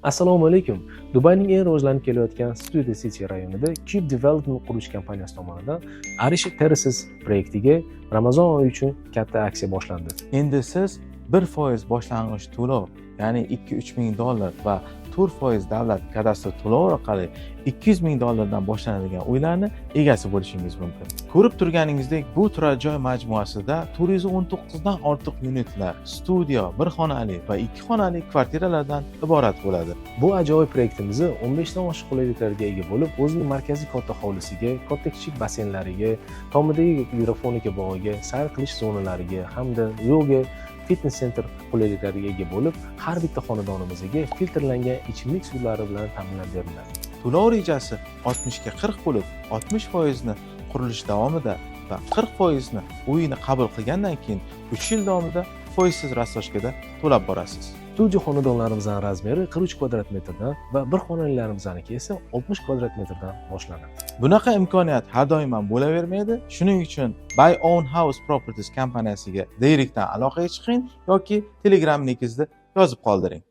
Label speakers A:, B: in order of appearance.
A: Assalomu alaykum. Dubayning eng rivojlanib kelayotgan Studio City rayonida Cube Development qurilish kompaniyasi tomonidan Arish Terraces proyektiga Ramazon oyi uchun katta aksiya boshlandi.
B: Endi siz 1% boshlang'ich to'lov, ya'ni $2-3 ming va 4% davlat kadastr to'lovi orqali $200 ming dan boshlanadigan uylarni egasi bo'lishingiz mumkin. Ko'rib turganingizdek, bu turar joy majmuasida 419 dan ortiq unitlar, studio, bir xonali va 2 xonali kvartiralardan iborat bo'ladi.
A: Bu ajoyib proyektimizni 15 dan oshiq qulayliklarga ega bo'lib, o'zining markaziy katta hovlisiga, katta kichik basseynlariga, tomidagi gidrofonika bog'iga, sayr qilish zonalariga hamda yoga fitness center qulayliklariga ega bo'lib, har bitta xonadonimizga filtrlangan ichimlik suvlari bilan ta'minlab beriladi.
B: To'lov rejasi 60 ga 40 bo'lib, 60% ni qurilish davomida va 40% ni uyni qabul qilgandan keyin 3 yil davomida foizsiz rastoshkada to'lab borasiz.
A: Studio xonadonlarimizning razmeri 43 kvadrat metrdan va bir xonalilarimizning esa 60 kvadrat metrdan boshlanadi.
B: Bunaqa imkoniyat har doim ham bo'lavermaydi. Shuning uchun Buy Own House Properties kompaniyasiga direktdan aloqaga chiqing yoki Telegram linkingizda yozib qoldiring.